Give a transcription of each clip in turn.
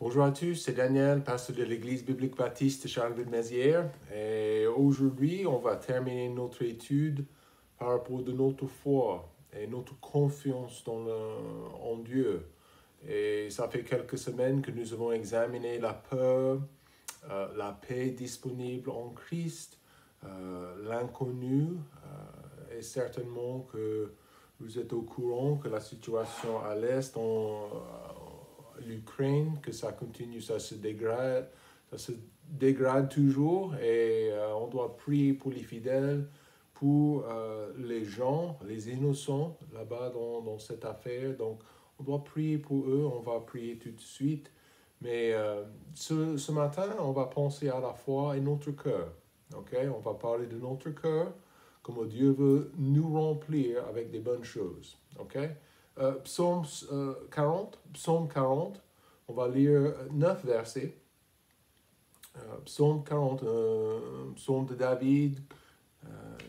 Bonjour à tous, c'est Daniel, pasteur de l'Église biblique baptiste de Charleville-Mézières. Et aujourd'hui, on va terminer notre étude par rapport à notre foi et notre confiance en Dieu. Et ça fait quelques semaines que nous avons examiné la peur, la paix disponible en Christ, l'inconnu, et certainement que vous êtes au courant que la situation à l'Est, l'Ukraine, que ça continue, ça se dégrade toujours et on doit prier pour les fidèles, pour les gens, les innocents là-bas dans cette affaire. Donc, on doit prier pour eux, on va prier tout de suite. Mais ce matin, on va penser à la foi et notre cœur. Okay? On va parler de notre cœur, comment Dieu veut nous remplir avec des bonnes choses. Okay? Psaume 40, on va lire 9 versets. Psaume 40, psaume de David,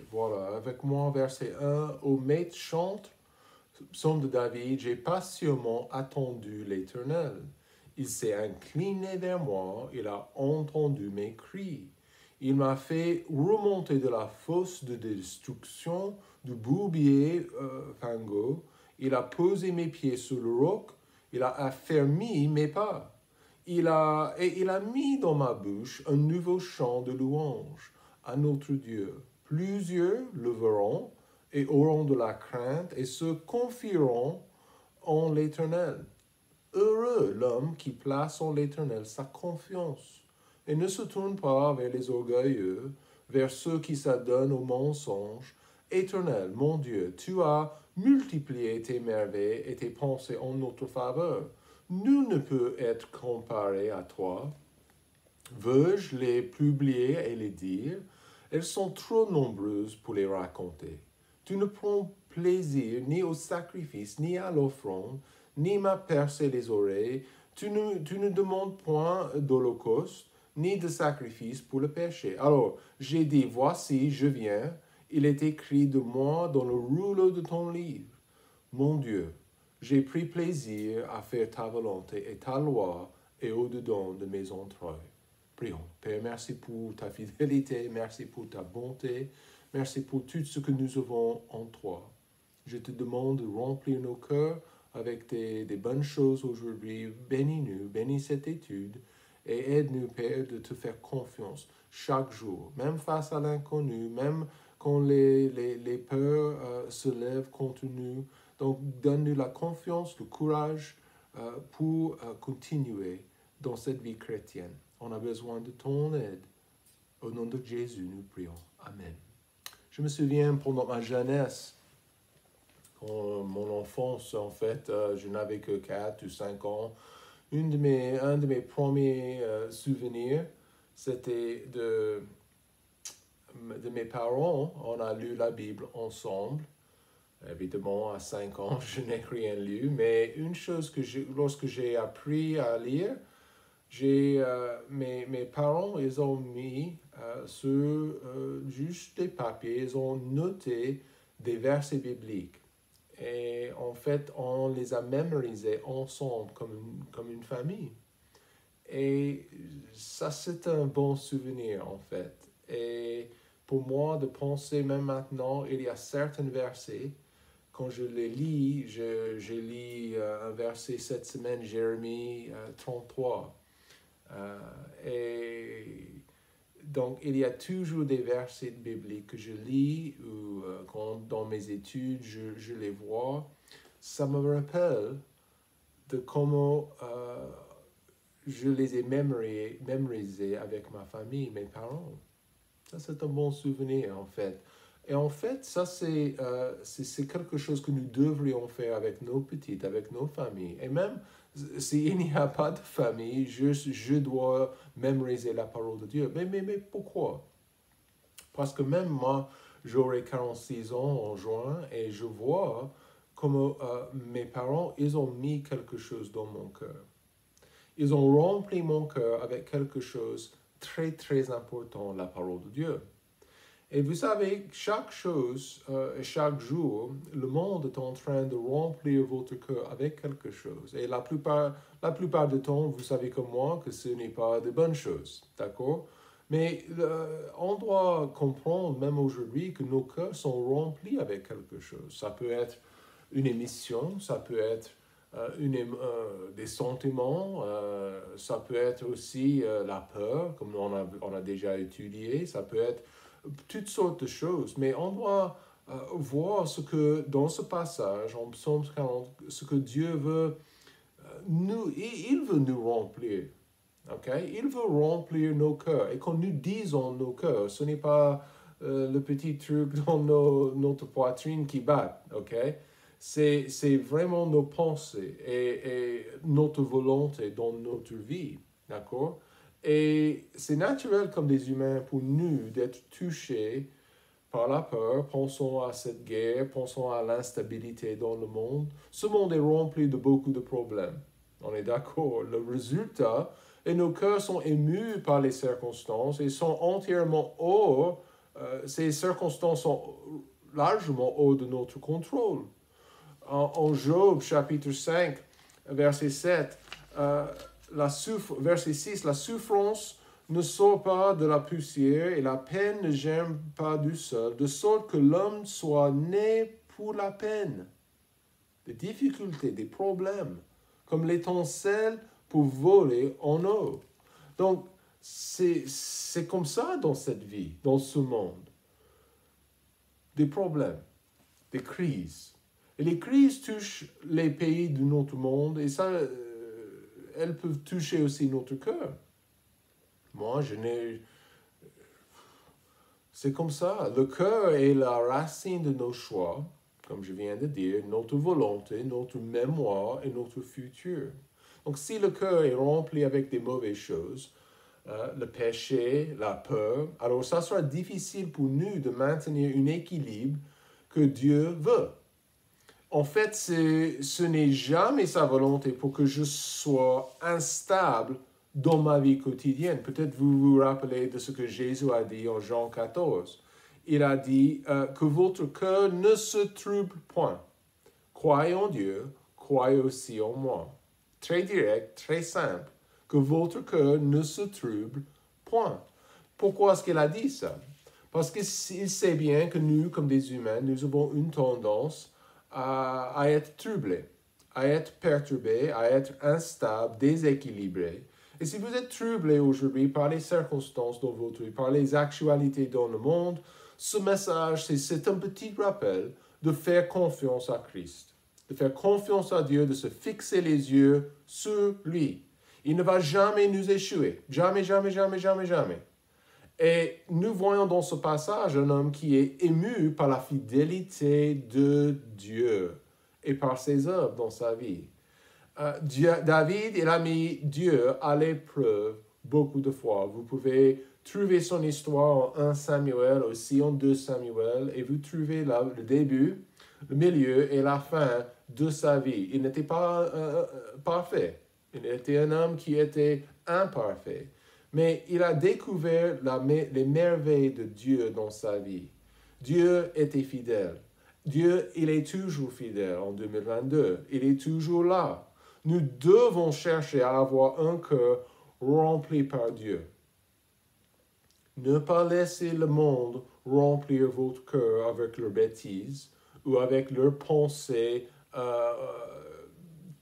voilà, avec moi, verset 1, ô maître chante, psaume de David, j'ai patiemment attendu l'Éternel. Il s'est incliné vers moi, il a entendu mes cris. Il m'a fait remonter de la fosse de destruction, du bourbier fango. Il a posé mes pieds sur le roc, il a affermi mes pas. Il a mis dans ma bouche un nouveau chant de louange à notre Dieu. Plusieurs le verront et auront de la crainte et se confieront en l'Éternel. Heureux l'homme qui place en l'Éternel sa confiance et ne se tourne pas vers les orgueilleux, vers ceux qui s'adonnent aux mensonges. Éternel, mon Dieu, tu as multiplié tes merveilles et tes pensées en notre faveur. Nul ne peut être comparé à toi. Veux-je les publier et les dire? Elles sont trop nombreuses pour les raconter. Tu ne prends plaisir ni au sacrifice, ni à l'offrande, ni m'a percé les oreilles. Tu ne demandes point d'holocauste, ni de sacrifice pour le péché. Alors, j'ai dit, voici, je viens. Il est écrit de moi dans le rouleau de ton livre. Mon Dieu, j'ai pris plaisir à faire ta volonté et ta loi est au-dedans de mes entrailles. Prions. Père, merci pour ta fidélité, merci pour ta bonté, merci pour tout ce que nous avons en toi. Je te demande de remplir nos cœurs avec des bonnes choses aujourd'hui. Bénis-nous, bénis cette étude et aide-nous, Père, de te faire confiance chaque jour, même face à l'inconnu, même quand les peurs se lèvent contre nous. Donc, donne-nous la confiance, le courage pour continuer dans cette vie chrétienne. On a besoin de ton aide. Au nom de Jésus, nous prions. Amen. Je me souviens pendant ma jeunesse, mon enfance, en fait, je n'avais que 4 ou 5 ans. Un de mes premiers souvenirs, c'était de mes parents. On a lu la Bible ensemble. Évidemment, à 5 ans, je n'ai rien lu, mais une chose lorsque j'ai appris à lire, mes parents, ils ont mis sur juste des papiers, ils ont noté des versets bibliques. Et en fait, on les a mémorisés ensemble comme une famille. Et ça, c'est un bon souvenir, en fait. Et pour moi, de penser même maintenant, il y a certains versets, quand je les lis, je lis un verset cette semaine, Jérémie 33. Et donc, il y a toujours des versets bibliques que je lis ou quand dans mes études, je les vois. Ça me rappelle de comment je les ai mémorisés avec ma famille, mes parents. Ça, c'est un bon souvenir, en fait. Et en fait, ça, c'est quelque chose que nous devrions faire avec nos petites, avec nos familles. Et même s'il n'y a pas de famille, je dois mémoriser la parole de Dieu. Mais pourquoi? Parce que même moi, j'aurai 46 ans en juin et je vois comment mes parents, ils ont mis quelque chose dans mon cœur. Ils ont rempli mon cœur avec quelque chose très, très important, la parole de Dieu. Et vous savez, chaque chose, chaque jour, le monde est en train de remplir votre cœur avec quelque chose. Et la plupart du temps, vous savez comme moi que ce n'est pas de bonnes choses, d'accord? Mais on doit comprendre, même aujourd'hui, que nos cœurs sont remplis avec quelque chose. Ça peut être une émission, ça peut être des sentiments, ça peut être aussi la peur, comme on a déjà étudié, ça peut être toutes sortes de choses, mais on doit voir ce que, dans ce passage, en Psaume 40, ce que Dieu veut il veut nous remplir, ok? Il veut remplir nos cœurs, et quand nous disons nos cœurs, ce n'est pas le petit truc dans notre poitrine qui bat, ok? C'est vraiment nos pensées et notre volonté dans notre vie, d'accord? Et c'est naturel comme des humains pour nous d'être touchés par la peur. Pensons à cette guerre, pensons à l'instabilité dans le monde. Ce monde est rempli de beaucoup de problèmes. On est d'accord. Le résultat, et nos cœurs sont émus par les circonstances et sont entièrement hors, ces circonstances sont largement hors de notre contrôle. En Job, chapitre 5, verset 7, verset 6, la souffrance ne sort pas de la poussière et la peine ne germe pas du sol, de sorte que l'homme soit né pour la peine. Des difficultés, des problèmes, comme l'étincelle pour voler en eau. Donc, c'est comme ça dans cette vie, dans ce monde. Des problèmes, des crises. Et les crises touchent les pays de notre monde et ça, elles peuvent toucher aussi notre cœur. Moi, c'est comme ça. Le cœur est la racine de nos choix, comme je viens de dire, notre volonté, notre mémoire et notre futur. Donc, si le cœur est rempli avec des mauvaises choses, le péché, la peur, alors ça sera difficile pour nous de maintenir un équilibre que Dieu veut. En fait, ce n'est jamais sa volonté pour que je sois instable dans ma vie quotidienne. Peut-être vous vous rappelez de ce que Jésus a dit en Jean 14. Il a dit que votre cœur ne se trouble point. Croyez en Dieu, croyez aussi en moi. Très direct, très simple. Que votre cœur ne se trouble point. Pourquoi est-ce qu'il a dit ça? Parce qu'il sait bien que nous, comme des humains, nous avons une tendance à être troublés, à être perturbés, à être instables, déséquilibrés. Et si vous êtes troublé aujourd'hui par les circonstances dans votre vie, par les actualités dans le monde, ce message, c'est un petit rappel de faire confiance à Christ, de faire confiance à Dieu, de se fixer les yeux sur lui. Il ne va jamais nous échouer. Jamais, jamais, jamais, jamais, jamais. Et nous voyons dans ce passage un homme qui est ému par la fidélité de Dieu et par ses œuvres dans sa vie. David, il a mis Dieu à l'épreuve beaucoup de fois. Vous pouvez trouver son histoire en 1 Samuel, aussi en 2 Samuel, et vous trouvez là le début, le milieu et la fin de sa vie. Il n'était pas parfait. Il était un homme qui était imparfait. Mais il a découvert les merveilles de Dieu dans sa vie. Dieu était fidèle. Dieu, il est toujours fidèle en 2022. Il est toujours là. Nous devons chercher à avoir un cœur rempli par Dieu. Ne pas laisser le monde remplir votre cœur avec leurs bêtises ou avec leurs pensées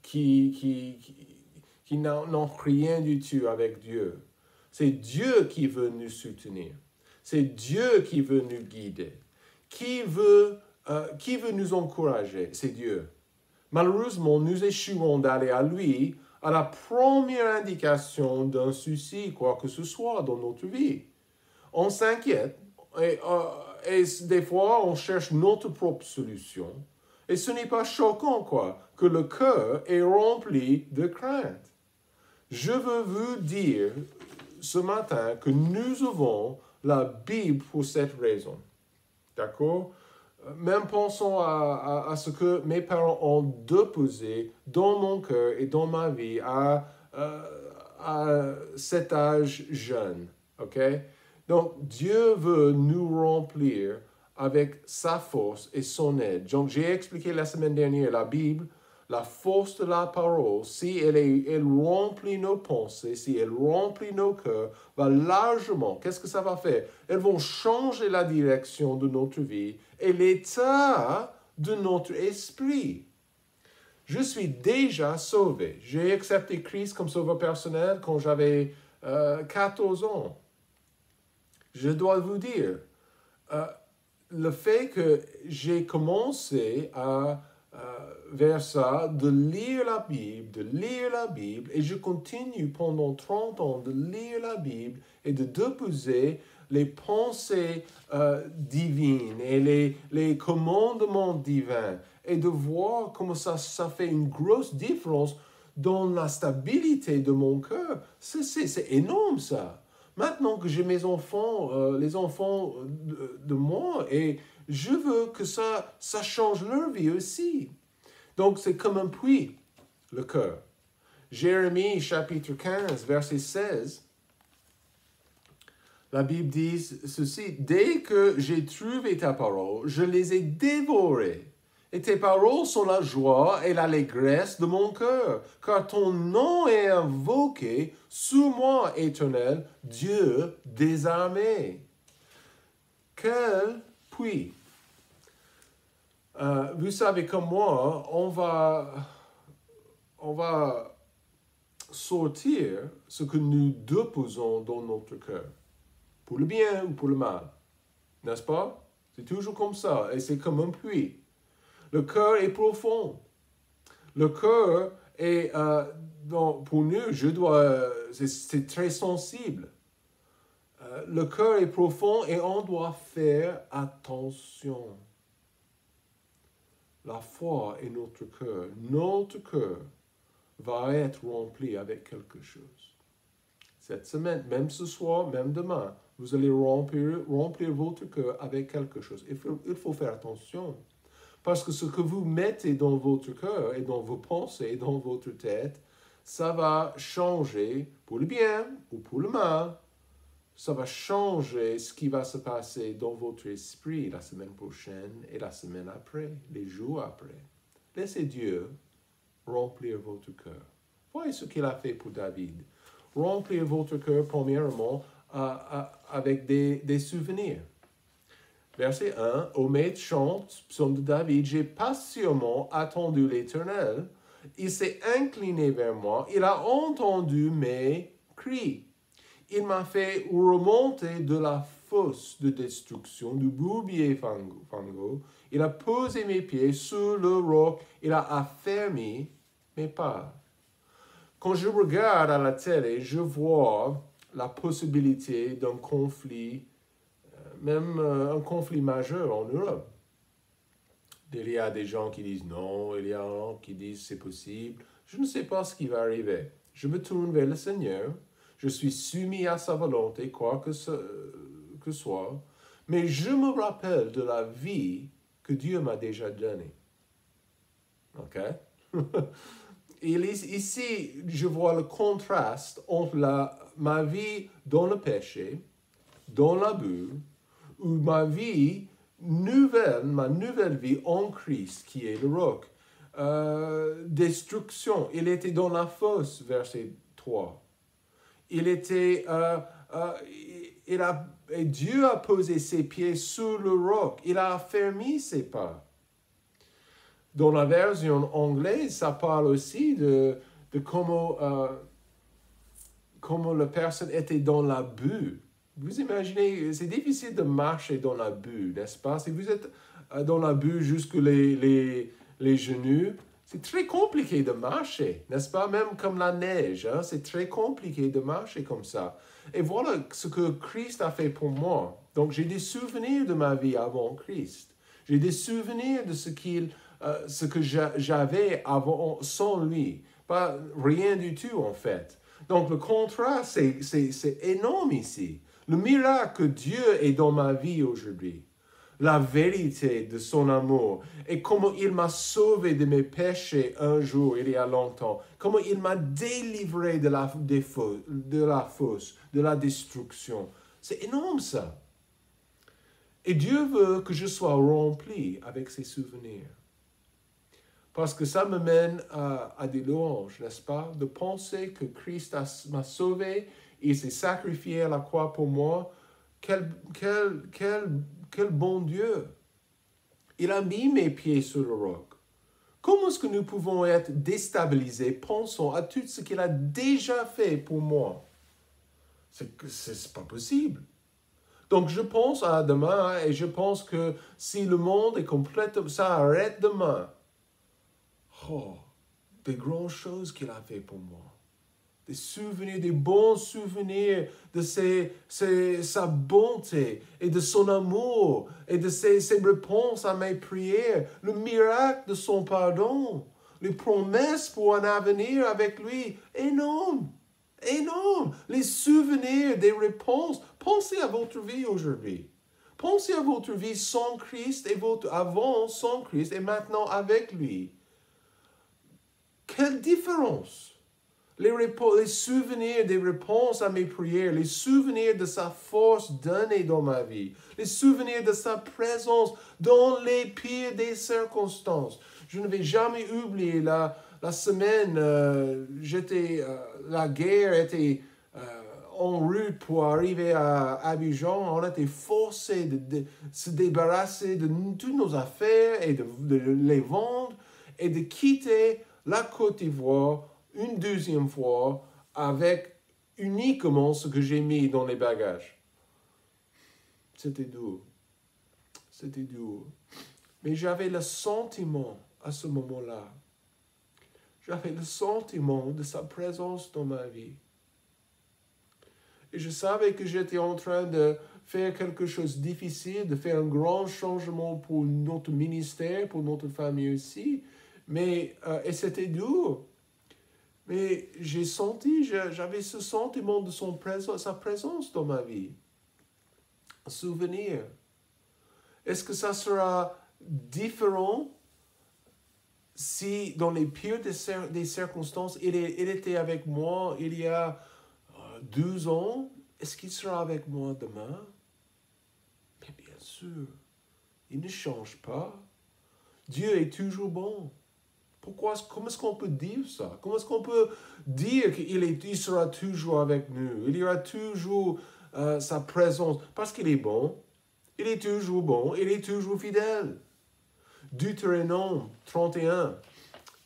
qui n'ont rien du tout avec Dieu. C'est Dieu qui veut nous soutenir. C'est Dieu qui veut nous guider. Qui veut nous encourager? C'est Dieu. Malheureusement, nous échouons d'aller à lui à la première indication d'un souci, quoi que ce soit dans notre vie. On s'inquiète et des fois, on cherche notre propre solution. Et ce n'est pas choquant, quoi, que le cœur est rempli de crainte. Je veux vous dire ce matin que nous avons la Bible pour cette raison. D'accord? Même pensons à ce que mes parents ont déposé dans mon cœur et dans ma vie à cet âge jeune. OK? Donc, Dieu veut nous remplir avec sa force et son aide. Donc, j'ai expliqué la semaine dernière, la Bible, la force de la parole, si elle remplit nos pensées, si elle remplit nos cœurs, va largement, qu'est-ce que ça va faire? Elles vont changer la direction de notre vie et l'état de notre esprit. Je suis déjà sauvé. J'ai accepté Christ comme sauveur personnel quand j'avais 14 ans. Je dois vous dire, le fait que j'ai commencé vers ça, de lire la Bible, et je continue pendant 30 ans de lire la Bible et de déposer les pensées divines et les commandements divins, et de voir comment ça fait une grosse différence dans la stabilité de mon cœur. C'est énorme ça. Maintenant que j'ai mes enfants, les enfants de moi, et je veux que ça change leur vie aussi. Donc, c'est comme un puits, le cœur. Jérémie, chapitre 15, verset 16, la Bible dit ceci: « Dès que j'ai trouvé ta parole, je les ai dévorées. Et tes paroles sont la joie et l'allégresse de mon cœur, car ton nom est invoqué sous moi, Éternel, Dieu des armées. » Quel puits! Vous savez comme moi, on va sortir ce que nous déposons dans notre cœur, pour le bien ou pour le mal, n'est-ce pas? C'est toujours comme ça, et c'est comme un puits. Le cœur est profond. Le cœur est, pour nous, c'est très sensible. Le cœur est profond et on doit faire attention. La foi est notre cœur. Notre cœur va être rempli avec quelque chose. Cette semaine, même ce soir, même demain, vous allez remplir votre cœur avec quelque chose. Il faut faire attention. Parce que ce que vous mettez dans votre cœur et dans vos pensées et dans votre tête, ça va changer pour le bien ou pour le mal. Ça va changer ce qui va se passer dans votre esprit la semaine prochaine et la semaine après, les jours après. Laissez Dieu remplir votre cœur. Voyez ce qu'il a fait pour David. Remplir votre cœur, premièrement, avec des souvenirs. Verset 1, « Ô maître chante, psaume de David, j'ai patiemment attendu l'Éternel. Il s'est incliné vers moi, il a entendu mes cris. Il m'a fait remonter de la fosse de destruction, du bourbier fango. Il a posé mes pieds sur le roc, il a affermi mes pas. » Quand je regarde à la télé, je vois la possibilité d'un conflit, même un conflit majeur en Europe. Il y a des gens qui disent non, il y a gens qui disent c'est possible. Je ne sais pas ce qui va arriver. Je me tourne vers le Seigneur. Je suis soumis à sa volonté, quoi que soit. Mais je me rappelle de la vie que Dieu m'a déjà donnée. OK? Ici, je vois le contraste entre ma vie dans le péché, dans l'abus, ou ma nouvelle vie en Christ, qui est le roc. Destruction, il était dans la fosse, verset 3. Et Dieu a posé ses pieds sur le roc, il a affermi ses pas. Dans la version anglaise, ça parle aussi de comment la personne était dans l'abus. Vous imaginez, c'est difficile de marcher dans l'abus, n'est-ce pas? Si vous êtes dans l'abus jusque les genoux, c'est très compliqué de marcher, n'est-ce pas? Même comme la neige, hein? C'est très compliqué de marcher comme ça. Et voilà ce que Christ a fait pour moi. Donc j'ai des souvenirs de ma vie avant Christ. J'ai des souvenirs de ce que j'avais avant, sans lui. Pas rien du tout, en fait. Donc, le contraste, c'est énorme ici. Le miracle que Dieu est dans ma vie aujourd'hui. La vérité de son amour. Et comment il m'a sauvé de mes péchés un jour, il y a longtemps. Comment il m'a délivré de la fosse, de la destruction. C'est énorme ça. Et Dieu veut que je sois rempli avec ces souvenirs. Parce que ça me mène à des louanges, n'est-ce pas? De penser que Christ m'a sauvé, il s'est sacrifié à la croix pour moi. Quel bon Dieu! Il a mis mes pieds sur le roc. Comment est-ce que nous pouvons être déstabilisés? Pensons à tout ce qu'il a déjà fait pour moi. C'est pas possible. Donc je pense à demain et je pense que si le monde est complètement... Ça arrête demain. Oh, des grandes choses qu'il a fait pour moi. Des souvenirs, des bons souvenirs de sa bonté et de son amour et de ses réponses à mes prières, le miracle de son pardon, les promesses pour un avenir avec lui. Énorme, énorme. Les souvenirs des réponses. Pensez à votre vie aujourd'hui. Pensez à votre vie sans Christ et avant sans Christ et maintenant avec lui. Quelle différence! Les souvenirs des réponses à mes prières, les souvenirs de sa force donnée dans ma vie, les souvenirs de sa présence dans les pires des circonstances. Je ne vais jamais oublier la semaine, la guerre était en route pour arriver à Abidjan. On était forcés de se débarrasser de toutes nos affaires et de les vendre et de quitter la Côte d'Ivoire une deuxième fois avec uniquement ce que j'ai mis dans les bagages. C'était dur. C'était dur. Mais j'avais le sentiment à ce moment-là. J'avais le sentiment de sa présence dans ma vie. Et je savais que j'étais en train de faire quelque chose de difficile, de faire un grand changement pour notre ministère, pour notre famille aussi. Mais, et c'était dur. Mais j'ai senti, j'avais ce sentiment de sa présence dans ma vie. Un souvenir. Est-ce que ça sera différent si dans les pires des circonstances, il était avec moi il y a 12 ans? Est-ce qu'il sera avec moi demain? Mais bien sûr, il ne change pas. Dieu est toujours bon. Comment est-ce qu'on peut dire ça? Comment est-ce qu'on peut dire qu'il sera toujours avec nous? Il y aura toujours sa présence. Parce qu'il est bon. Il est toujours bon. Il est toujours fidèle. Deutéronome 31,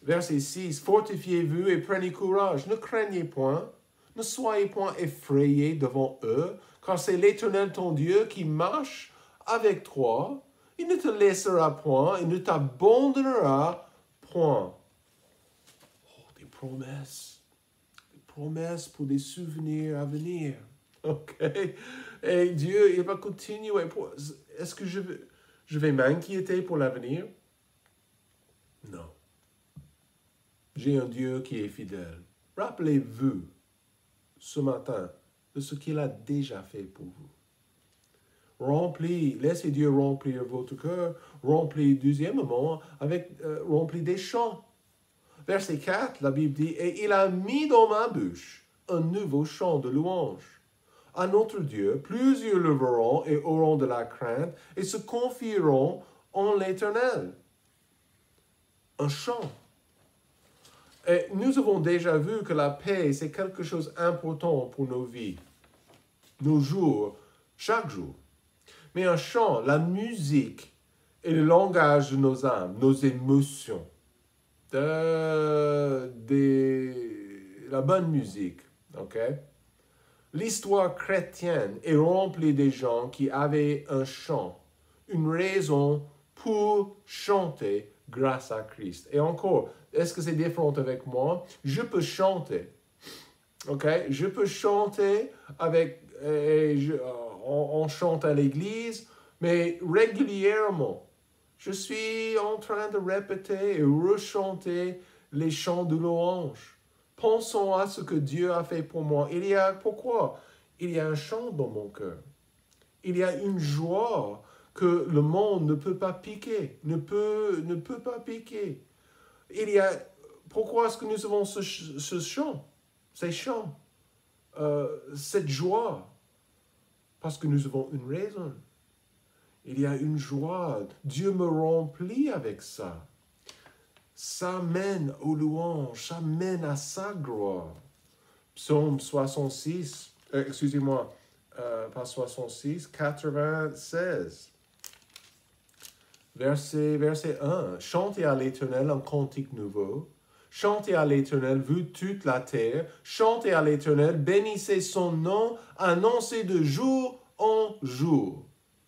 verset 6. Fortifiez-vous et prenez courage. Ne craignez point. Ne soyez point effrayés devant eux, car c'est l'Éternel ton Dieu qui marche avec toi. Il ne te laissera point. Il ne t'abandonnera point. Oh, des promesses. Des promesses pour des souvenirs à venir. OK? Et Dieu, il va continuer. Est-ce que je vais m'inquiéter pour l'avenir? Non. J'ai un Dieu qui est fidèle. Rappelez-vous ce matin de ce qu'il a déjà fait pour vous. Laissez Dieu remplir votre cœur. Deuxièmement, remplis des chants. Verset 4, la Bible dit, « Et il a mis dans ma bouche un nouveau chant de louange. À notre Dieu, plusieurs le verront et auront de la crainte et se confieront en l'Éternel. » Un chant. Et nous avons déjà vu que la paix, c'est quelque chose d'important pour nos vies, nos jours, chaque jour. Mais un chant, la musique est le langage de nos âmes, nos émotions. La bonne musique, ok? L'histoire chrétienne est remplie de gens qui avaient un chant, une raison pour chanter grâce à Christ. Et encore, est-ce que c'est différent avec moi? Je peux chanter, ok? Je peux chanter on chante à l'église, mais régulièrement. Je suis en train de répéter et rechanter les chants de louange. Pensons à ce que Dieu a fait pour moi. Pourquoi? Il y a un chant dans mon cœur. Il y a une joie que le monde ne peut pas piquer, ne peut pas piquer. Pourquoi est-ce que nous avons ce chant, ces chants, cette joie? Parce que nous avons une raison. Il y a une joie. Dieu me remplit avec ça. Ça mène aux louanges, ça mène à sa gloire. Psaume 66, excusez-moi, pas 66, 96. Verset 1. Chantez à l'Éternel un cantique nouveau. Chantez à l'Éternel, vous toute la terre. Chantez à l'Éternel, bénissez son nom, annoncez de jour en jour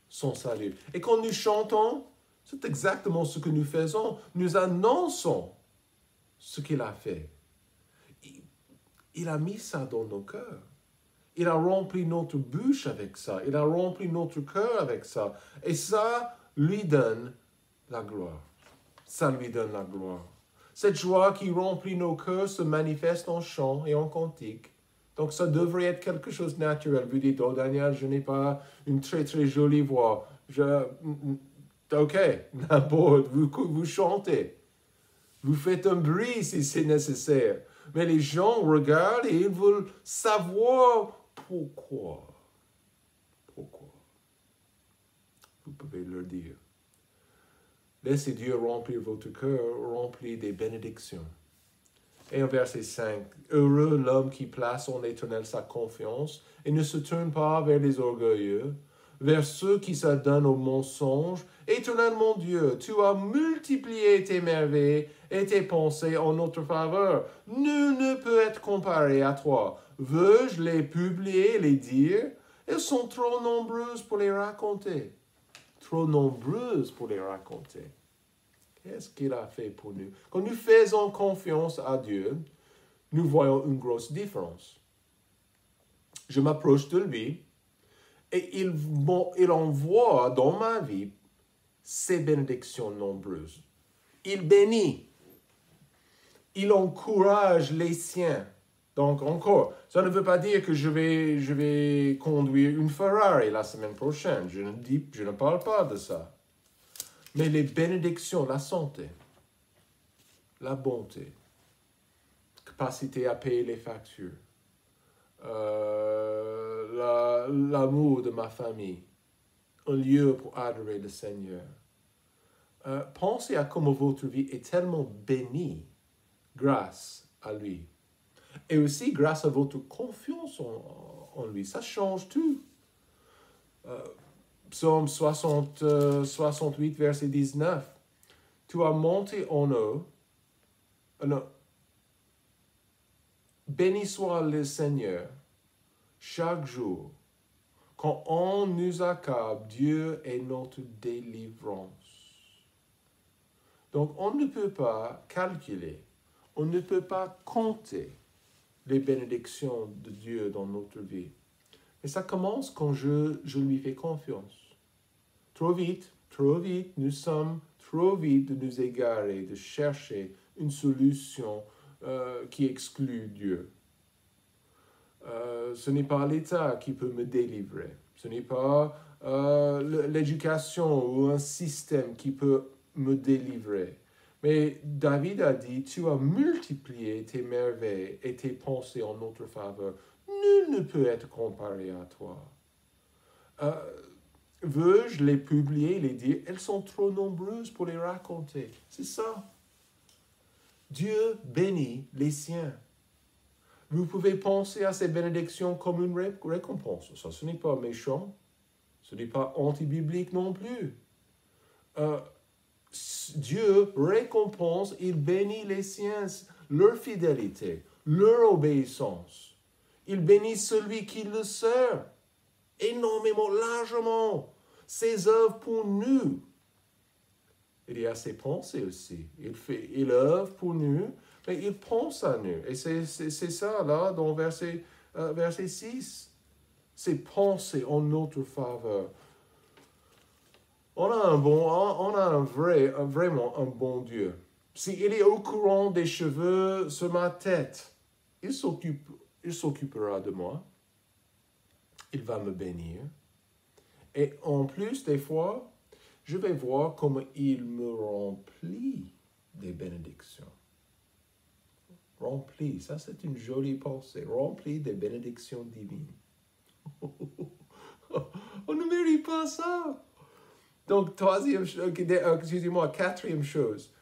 son salut. Et quand nous chantons, c'est exactement ce que nous faisons. Nous annonçons ce qu'il a fait. Il a mis ça dans nos cœurs. Il a rempli notre bouche avec ça. Il a rempli notre cœur avec ça. Et ça lui donne la gloire. Ça lui donne la gloire. Cette joie qui remplit nos cœurs se manifeste en chant et en cantique. Donc ça devrait être quelque chose de naturel. Vous dites, oh Daniel, je n'ai pas une très très jolie voix. Ok, n'importe, vous chantez. Vous faites un bruit si c'est nécessaire. Mais les gens regardent et ils veulent savoir pourquoi. Pourquoi? Vous pouvez leur dire. Laissez Dieu remplir votre cœur, rempli des bénédictions. Et en verset 5, heureux l'homme qui place en l'Éternel sa confiance et ne se tourne pas vers les orgueilleux, vers ceux qui s'adonnent au mensonge. Éternel mon Dieu, tu as multiplié tes merveilles et tes pensées en notre faveur. Nul ne peut être comparé à toi. Veux-je les publier, les dire? Elles sont trop nombreuses pour les raconter. Trop nombreuses pour les raconter. Qu'est-ce qu'il a fait pour nous? Quand nous faisons confiance à Dieu, nous voyons une grosse différence. Je m'approche de lui et il envoie dans ma vie ses bénédictions nombreuses. Il bénit. Il encourage les siens. Donc encore, ça ne veut pas dire que je vais conduire une Ferrari la semaine prochaine. Je ne parle pas de ça. Mais les bénédictions, la santé, la bonté, capacité à payer les factures, l'amour de ma famille, un lieu pour adorer le Seigneur. Pensez à comment votre vie est tellement bénie grâce à lui. Et aussi grâce à votre confiance en lui. Ça change tout. Psaume 68, verset 19. Tu as monté en haut. Non. Béni soit le Seigneur chaque jour. Quand on nous accable, Dieu est notre délivrance. Donc, on ne peut pas calculer, on ne peut pas compter les bénédictions de Dieu dans notre vie. Et ça commence quand je lui fais confiance. Trop vite, nous sommes trop vite de nous égarer, de chercher une solution qui exclut Dieu. Ce n'est pas l'État qui peut me délivrer. Ce n'est pas l'éducation ou un système qui peut me délivrer. Mais David a dit, tu as multiplié tes merveilles et tes pensées en notre faveur. Nul ne peut être comparé à toi. Veux-je les publier, les dire? Elles sont trop nombreuses pour les raconter. C'est ça. Dieu bénit les siens. Vous pouvez penser à ces bénédictions comme une récompense. Ça, ce n'est pas méchant. Ce n'est pas anti-biblique non plus. Dieu récompense, il bénit les siens, leur fidélité, leur obéissance. Il bénit celui qui le sert énormément, largement. Ses œuvres pour nous. Il y a ses pensées aussi. Il œuvre pour nous, mais il pense à nous. Et c'est ça, là, dans verset 6. C'est penser en notre faveur. On a vraiment un bon Dieu. S'il est au courant des cheveux sur ma tête, il s'occupera de moi. Il va me bénir. Et en plus, des fois, je vais voir comment il me remplit des bénédictions. Rempli, ça c'est une jolie pensée. Rempli des bénédictions divines. On ne mérite pas ça. Donc, quatrième chose.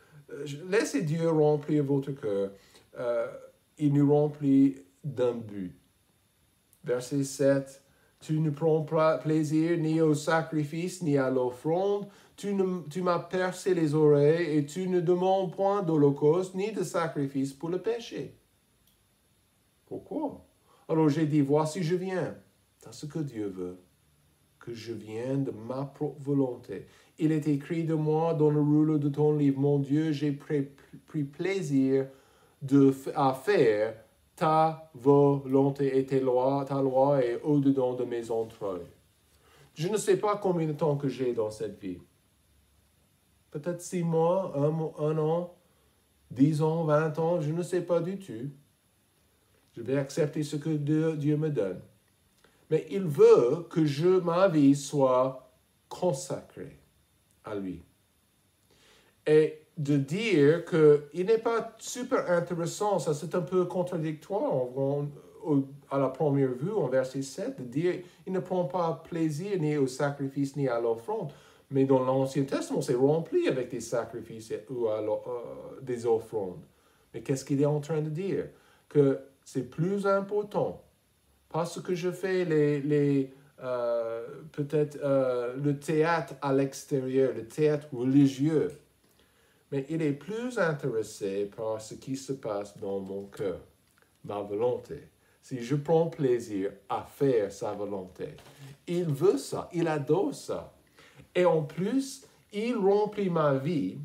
Laissez Dieu remplir votre cœur. Il nous remplit d'un but. Verset 7. Tu ne prends pas plaisir ni au sacrifice ni à l'offrande. Tu m'as percé les oreilles et tu ne demandes point d'holocauste ni de sacrifice pour le péché. Pourquoi? Alors j'ai dit, voici je viens. C'est ce que Dieu veut. Que je vienne de ma propre volonté. Il est écrit de moi dans le rouleau de ton livre, mon Dieu, j'ai pris plaisir à faire ta volonté et ta loi est au-dedans de mes entrailles. Je ne sais pas combien de temps que j'ai dans cette vie. Peut-être 6 mois, un an, 10 ans, 20 ans, je ne sais pas du tout. Je vais accepter ce que Dieu me donne. Mais il veut que ma vie soit consacrée à lui. Et de dire qu'il n'est pas super intéressant, ça c'est un peu contradictoire à la première vue, en verset 7, de dire il ne prend pas plaisir ni au sacrifice ni à l'offrande. Mais dans l'Ancien Testament, c'est rempli avec des sacrifices ou des offrandes. Mais qu'est-ce qu'il est en train de dire? Que c'est plus important. Parce que je fais peut-être le théâtre à l'extérieur, le théâtre religieux. Mais il est plus intéressé par ce qui se passe dans mon cœur, ma volonté. Si je prends plaisir à faire sa volonté, il veut ça, il adore ça. Et en plus, il remplit ma vie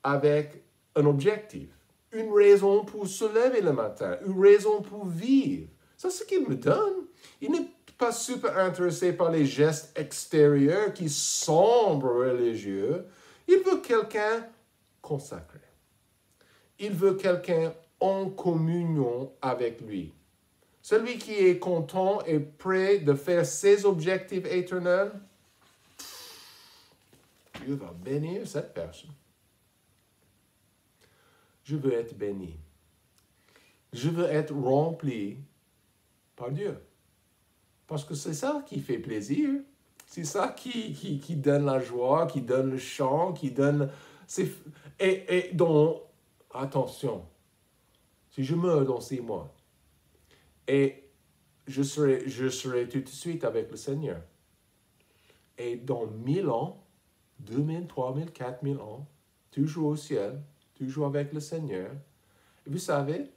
avec un objectif, une raison pour se lever le matin, une raison pour vivre. C'est ce qu'il me donne. Il n'est pas super intéressé par les gestes extérieurs qui semblent religieux. Il veut quelqu'un consacré. Il veut quelqu'un en communion avec lui. Celui qui est content et prêt de faire ses objectifs éternels, Dieu va bénir cette personne. Je veux être béni. Je veux être rempli par Dieu. Parce que c'est ça qui fait plaisir. C'est ça qui donne la joie, qui donne le chant, qui donne... Et donc, attention, si je meurs dans 6 mois, et je serai tout de suite avec le Seigneur. Et dans 1000 ans, 2000, 3000, 4000 ans, toujours au ciel, toujours avec le Seigneur, et vous savez,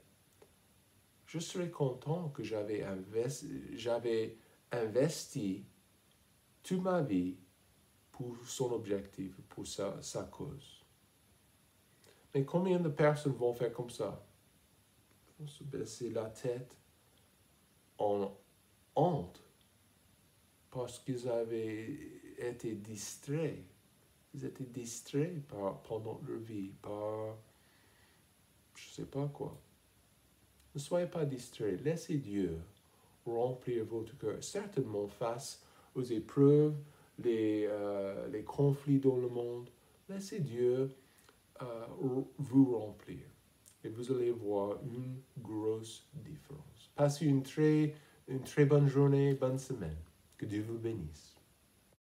je serai content que j'avais investi toute ma vie pour son objectif, pour sa cause. Mais combien de personnes vont faire comme ça? Ils vont se baisser la tête en honte parce qu'ils avaient été distraits. Ils étaient distraits pendant leur vie par je ne sais pas quoi. Ne soyez pas distraits. Laissez Dieu remplir votre cœur. Certainement face aux épreuves, les conflits dans le monde. Laissez Dieu vous remplir. Et vous allez voir une grosse différence. Passez une très bonne journée, bonne semaine. Que Dieu vous bénisse.